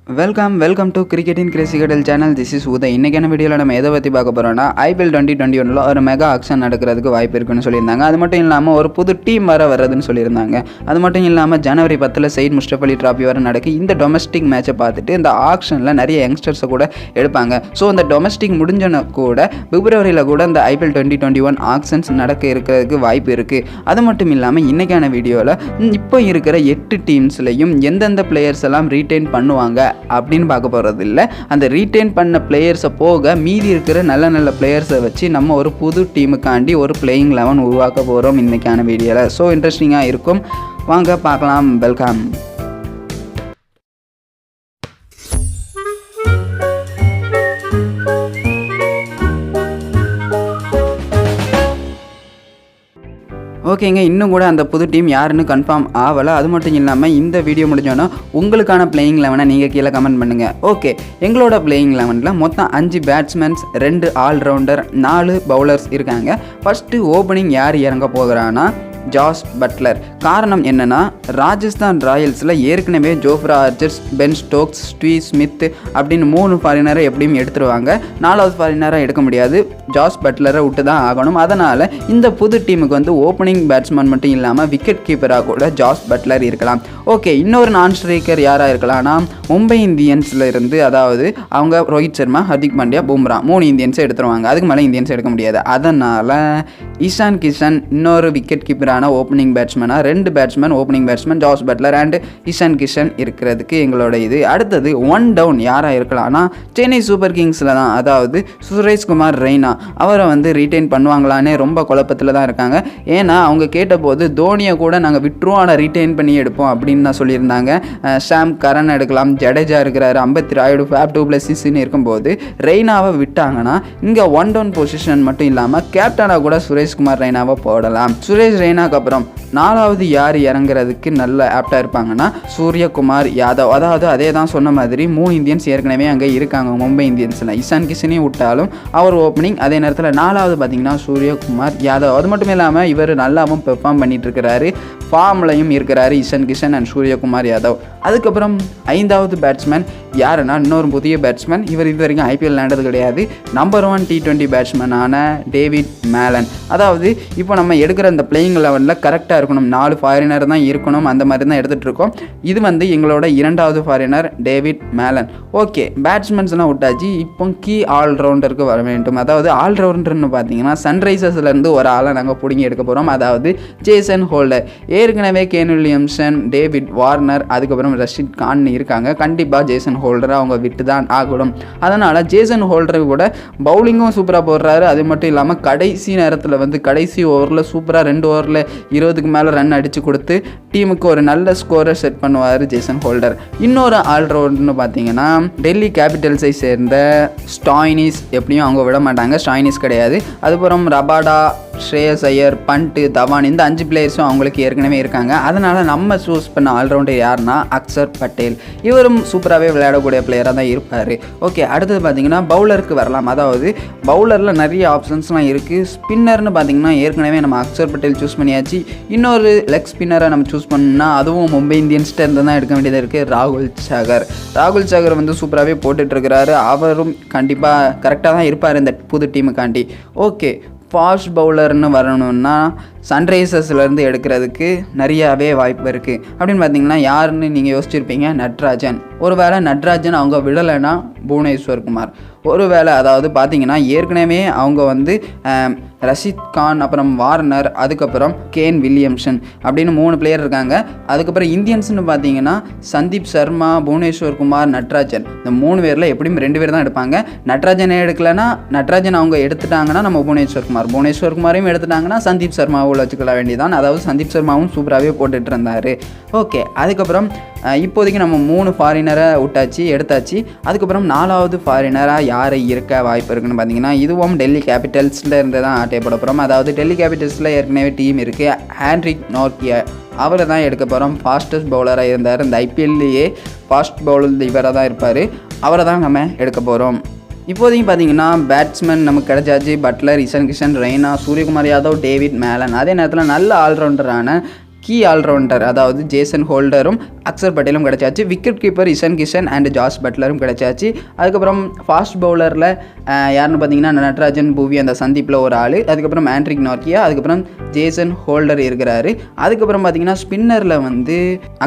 Welcome to cricket in Crazy கடல் channel. This is Uday. இன்றைக்கான வீடியோவில் நம்ம எதை பற்றி பார்க்க போகிறோம்னா IPL 2021 ஒரு மெகா ஆக்ஷன் நடக்கிறதுக்கு வாய்ப்பு இருக்குன்னு சொல்லியிருந்தாங்க. அது மட்டும் இல்லாமல் ஒரு புது டீம் வர்றதுன்னு சொல்லியிருந்தாங்க. அது மட்டும் இல்லாமல் ஜனவரி 10 சையீத் முஸ்தப் அலி டிராஃபி வர நடக்கு. இந்த டொமஸ்டிக் மேட்சை பார்த்துட்டு இந்த ஆக்ஷனில் நிறைய யங்ஸ்டர்ஸை கூட எடுப்பாங்க. ஸோ இந்த டொமஸ்டிக் முடிஞ்சன கூட பிப்ரவரியில் கூட இந்த IPL 2021 ஆக்ஷன்ஸ் நடக்க இருக்கிறதுக்கு வாய்ப்பு இருக்குது. அது மட்டும் இல்லாமல் இன்றைக்கான வீடியோவில் இப்போ இருக்கிற 8 டீம்ஸ்லையும் எந்தெந்த பிளேயர்ஸ் எல்லாம் ரீட்டைன் பண்ணுவாங்க அப்படின்னு பார்க்க போகிறது இல்லை. அந்த ரீட்டைன் பண்ண பிளேயர்ஸை போக மீதி இருக்கிற நல்ல பிளேயர்ஸை வச்சு நம்ம ஒரு புது டீமுக்காண்டி ஒரு பிளேயிங் 11 உருவாக்க போகிறோம் இன்றைக்கான வீடியோவில். ஸோ இன்ட்ரெஸ்டிங்காக இருக்கும், வாங்க பார்க்கலாம். வெல்கம். ஓகேங்க, இன்னும் கூட அந்த புது டீம் யாருன்னு கன்ஃபார்ம் ஆகலை. அது மட்டும் இல்லாமல் இந்த வீடியோ முடிஞ்சோன்னா உங்களுக்கான பிளேயிங் 11 நீங்கள் கீழே கமெண்ட் பண்ணுங்கள். ஓகே, எங்களோட பிளேயிங் 11 மொத்தம் 5 பேட்ஸ்மேன்ஸ், 2 ஆல்ரவுண்டர், 4 பவுலர்ஸ் இருக்காங்க. ஃபஸ்ட்டு ஓப்பனிங் யார் இறங்க போகிறான்னா ஜாஸ் பட்லர். காரணம் என்னென்னா, ராஜஸ்தான் ராயல்ஸில் ஏற்கனவே Jofra archers, Ben Stokes, Steve Smith அப்படின்னு 3 ஃபாரினரை எப்படியும் எடுத்துருவாங்க. 4வது ஃபாரினரை எடுக்க முடியாது, ஜாஸ் பட்லரை விட்டு தான் ஆகணும். அதனால் இந்த புது டீமுக்கு வந்து ஓப்பனிங் பேட்ஸ்மேன் மட்டும் இல்லாமல் விக்கெட் கீப்பராக கூட ஜாஸ் பட்லர் இருக்கலாம். ஓகே, இன்னொரு நான் ஸ்ட்ரைக்கர் யாராக இருக்கலாம்னா மும்பை இந்தியன்ஸில் இருந்து, அதாவது அவங்க ரோஹித் சர்மா, ஹர்திக் பாண்டியா, பும்ரா 3 இந்தியன்ஸை எடுத்துருவாங்க. அதுக்கு மேலே இந்தியன்ஸ் எடுக்க முடியாது. அதனால் இஷான் கிஷன் இன்னொரு விக்கெட் கீப்பரான ஓப்பனிங் பேட்ஸ்மேனாக 2 batsman, opening batsman Jos Buttler and Ishan Kishan இருக்கிறதுக்கு எங்களோட இது. அடுத்தது 1 டவுன் யாராக இருக்கலாம்னா சென்னை சூப்பர் கிங்ஸில் தான், அதாவது சுரேஷ்குமார் ரெய்னா. அவரை வந்து ரீட்டைன் பண்ணுவாங்களானே ரொம்ப குழப்பத்தில் தான் இருக்காங்க. ஏன்னா அவங்க கேட்டபோது தோனியை கூட நாங்கள் விட்டுருவோம், ஆனால் ரீட்டைன் பண்ணி எடுப்போம் அப்படின்னு தான் சொல்லியிருந்தாங்க. ஷாம் கரன் எடுக்கலாம், ஜடேஜா இருக்கிறாரு, அம்பத்தி ராயுடு, ஃபேப் டூ பிளஸிஸ்ன்னு இருக்கும்போது ரெய்னாவை விட்டாங்கன்னா இங்கே 1 டவுன் பொசிஷன் மட்டும் இல்லாமல் கேப்டனாக கூட சுரேஷ்குமார் ரெய்னாவை போடலாம். சுரேஷ் ரெய்னாக்கு அப்புறம் 4வது யார் இறங்குறதுக்கு நல்ல ஆப்டாக இருப்பாங்கன்னா சூரியகுமார் யாதவ். அதாவது அதே தான் சொன்ன மாதிரி 3 இந்தியன்ஸ் ஏற்கனவே அங்கே இருக்காங்க மும்பை இந்தியன்ஸில். இஷான் கிஷனையும் விட்டாலும் அவர் ஓப்பனிங். அதே நேரத்தில் 4வது பார்த்தீங்கன்னா சூரியகுமார் யாதவ். அது மட்டும் இல்லாமல் இவர் நல்லாவும் பெர்ஃபார்ம் பண்ணிட்டு இருக்கிறாரு, ஃபார்ம்லையும் இருக்கிறாரு இஷான் கிஷன் அண்ட் சூரியகுமார் யாதவ். அதுக்கப்புறம் 5வது பேட்ஸ்மேன் யாருன்னா இன்னொரு புதிய பேட்ஸ்மேன். இவர் இது வரைக்கும் IPL விளையாண்டது கிடையாது. நம்பர் 1 T20 பேட்ஸ்மேனான டேவிட் மேலன். அதாவது இப்போ நம்ம எடுக்கிற அந்த பிளேயிங் 11 கரெக்டாக இருக்கணும், 4 ஃபாரினர் தான் இருக்கணும், அந்த மாதிரி தான் எடுத்துகிட்டு இருக்கோம். இது வந்து எங்களோட 2வது ஃபாரினர் டேவிட் மேலன். ஓகே, பேட்ஸ்மேன்ஸ்லாம் விட்டாச்சு. இப்போ கீ ஆல்ரவுண்டருக்கு வர வேண்டும். அதாவது ஆல்ரவுண்டர்னு பார்த்தீங்கன்னா சன்ரைசர்ஸ்லேருந்து ஒரு ஆளை நாங்கள் பிடிங்கி எடுக்க போகிறோம். அதாவது ஜேசன் ஹோல்டர். ஏற்கனவே கேன் வில்லியம்சன், டேவிட் வார்னர், அதுக்கப்புறம் ரஷீத் கான் இருக்காங்க. கண்டிப்பாக ஜேசன் ஹோல்டரை அவங்க விட்டு தான் ஆகணும். அதனால் ஜேசன் ஹோல்டர் கூட பவுலிங்கும் சூப்பராக போடுறாரு. அது மட்டும் இல்லாமல் கடைசி நேரத்தில் வந்து கடைசி ஓவரில் சூப்பராக 2 ஓவரில் 20க்கு மேலே ரன் அடித்து கொடுத்து டீமுக்கு ஒரு நல்ல ஸ்கோரை செட் பண்ணுவார் ஜேசன் ஹோல்டர். இன்னொரு ஆல்ரவுண்டர்னு பார்த்தீங்கன்னா டெல்லி கேபிட்டல்ஸை சேர்ந்த ஸ்டாய்னிஸ். எப்படியும் அவங்க விட மாட்டாங்க, ஸ்டாய்னிஸ் கிடையாது. அதுக்கப்புறம் ரபாடா, ஸ்ரேயஸ் ஐயர், பண்ட், தவான், இந்த 5 பிளேயர்ஸும் அவங்களுக்கு ஏற்கனவே இருக்காங்க. அதனால் நம்ம சூஸ் பண்ண ஆல்ரவுண்டர் யாருன்னா அக்சர் பட்டேல். இவரும் சூப்பராகவே விளையாடக்கூடிய பிளேயராக தான் இருப்பார். ஓகே, அடுத்தது பார்த்தீங்கன்னா பவுலருக்கு வரலாம். அதாவது பவுலரில் நிறைய ஆப்ஷன்ஸ்லாம் இருக்குது. ஸ்பின்னர்னு பார்த்தீங்கன்னா ஏற்கனவே நம்ம அக்சர் பட்டேல் சூஸ் பண்ணியாச்சு. இன்னொரு லெக் ஸ்பின்னரை நம்ம சூஸ் பண்ணோம்னா அதுவும் மும்பை இந்தியன்ஸ்கிட்ட இருந்து தான் எடுக்க வேண்டியதாக இருக்குது, ராகுல் சகர் வந்து சூப்பராகவே போட்டுட்ருக்கிறாரு. அவரும் கண்டிப்பாக கரெக்டாக தான் இருப்பார் இந்த புது டீமுக்காண்டி. ஓகே, ஃபாஸ்ட் பவுலர்னு வரணும்னா சன்ரைசர்ஸ்லேருந்து எடுக்கிறதுக்கு நிறையாவே வாய்ப்பு இருக்குது. அப்படின்னு பார்த்தீங்கன்னா யாருன்னு நீங்கள் யோசிச்சிருப்பீங்க, நட்ராஜன். ஒருவேளை நட்ராஜன் அவங்க விடலைன்னா புவனேஸ்வர் குமார். ஒருவேளை அதாவது பார்த்தீங்கன்னா ஏற்கனவே அவங்க வந்து ரஷீத் கான், அப்புறம் வார்னர், அதுக்கப்புறம் கேன் வில்லியம்சன் அப்படின்னு 3 பிளேயர் இருக்காங்க. அதுக்கப்புறம் இந்தியன்ஸ்னு பார்த்தீங்கன்னா சந்தீப் சர்மா, புவனேஸ்வர் குமார், நட்ராஜன். இந்த 3 பேரில் எப்படியும் 2 பேர் தான் எடுப்பாங்க. நட்ராஜனை எடுக்கலைன்னா, நட்ராஜன் அவங்க எடுத்துட்டாங்கன்னா நம்ம புவனேஸ்வர் குமாரையும் எடுத்துட்டாங்கன்னா சந்தீப் சர்மாவை வச்சுக்கொள்ள வேண்டியதான். அதாவது சந்தீப் சர்மாவும் சூப்பராகவே போட்டுட்டு இருந்தார். ஓகே, அதுக்கப்புறம் இப்போதைக்கு நம்ம 3 ஃபாரினரை விட்டாச்சு, எடுத்தாச்சு. அதுக்கப்புறம் 4வது ஃபாரினராக யாரை இருக்க வாய்ப்பு இருக்குன்னு பார்த்தீங்கன்னா இதுவும் டெல்லி கேபிட்டல்ஸில் இருந்து தான் ஆட்டையப்பட போகிறோம். அதாவது டெல்லி கேபிட்டல்ஸில் ஏற்கனவே டீம் இருக்குது. ஹேண்ட்ரிக் நோர்கியா அவரை தான் எடுக்க போகிறோம். ஃபாஸ்டஸ்ட் பவுலராக இருந்தார். இந்த IPLலேயே ஃபாஸ்ட் பவுலர் இவராக தான் இருப்பார். அவரை தான் நம்ம எடுக்க போகிறோம். இப்போதைக்கு பார்த்தீங்கன்னா பேட்ஸ்மேன் நமக்கு கிடைச்சாச்சு. Buttler, Ishan Kishan, Raina, Suryakumar Yadav, David Malan. அதே நேரத்தில் நல்ல ஆல்ரவுண்டரான கீ ஆல்ரவுண்டர் அதாவது ஜேசன் ஹோல்டரும் அக்சர் பட்டேலும் கிடச்சாச்சு. Wicket keeper Ishan Kishan and Jos பட்லரும் கிடச்சாச்சு. அதுக்கப்புறம் ஃபாஸ்ட் பவுலரில் யாருன்னு பார்த்தீங்கன்னா நட்ராஜன் பூவி அந்த சந்தீப்பில் ஒரு ஆள், அதுக்கப்புறம் ஆண்ட்ரிக் நார்கியா, அதுக்கப்புறம் ஜேசன் ஹோல்டர் இருக்கிறாரு. அதுக்கப்புறம் பார்த்தீங்கன்னா ஸ்பின்னரில் வந்து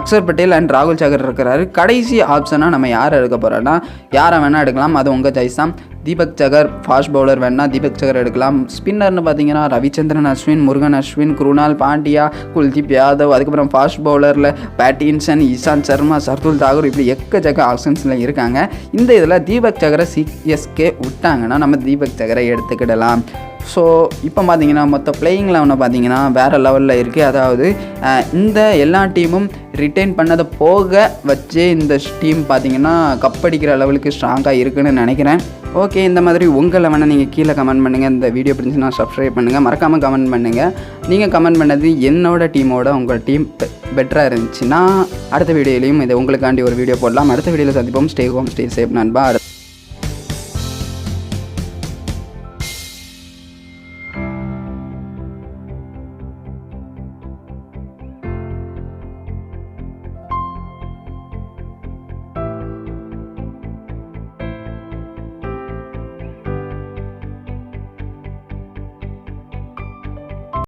அக்சர் பட்டேல் அண்ட் ராகுல் சகர் இருக்கிறாரு. கடைசி ஆப்ஷனாக நம்ம யாரை எடுக்க போகிறோன்னா யாரை வேணால் எடுக்கலாம், அது உங்கள் சாய்ஸ் தான். தீபக் சகர் ஃபாஸ்ட் பவுலர் வேணால் தீபக் சகர் எடுக்கலாம். ஸ்பின்னர்னு பார்த்தீங்கன்னா ரவிச்சந்திரன் அஸ்வின், முருகன் அஸ்வின், குருணால் பாண்டியா, குல்தீப் யாதவ், அதுக்கப்புறம் ஃபாஸ்ட் பவுலரில் பேட்டின்சன், இஷாந்த் சர்மா, சர்துல் தாகூர், இப்படி எக்கச்சக்க ஆப்ஷன்ஸில் இருக்காங்க. இந்த இதில் தீபக் சகரை சிஎஸ்கே விட்டாங்கன்னா நம்ம தீபக் சகரை எடுத்துக்கிடலாம். ஸோ இப்போ பார்த்தீங்கன்னா மொத்த பிளேயிங் லெவனை பார்த்தீங்கன்னா வேறு லெவலில் இருக்குது. அதாவது இந்த எல்லா டீமும் ரிட்டைன் பண்ணதை போக வச்சு இந்த டீம் பார்த்தீங்கன்னா கப்படிக்கிற லெவலுக்கு ஸ்ட்ராங்காக இருக்குதுன்னு நினைக்கிறேன். ஓகே, இந்த மாதிரி உங்கள் லெவனை நீங்கள் கீழே கமெண்ட் பண்ணுங்கள். இந்த வீடியோ பிடிச்சுன்னா சப்ஸ்கிரைப் பண்ணுங்கள், மறக்காமல் கமெண்ட் பண்ணுங்கள். நீங்கள் கமெண்ட் பண்ணது என்னோட டீமோட உங்கள் டீம் பெட்டராக இருந்துச்சுன்னா அடுத்த வீடியோலையும் இதை உங்களுக்காண்டி ஒரு வீடியோ போடலாம். அடுத்த வீடியோவில் சந்திப்போம். ஸ்டே ஹோம், ஸ்டே சேஃப் நண்பா.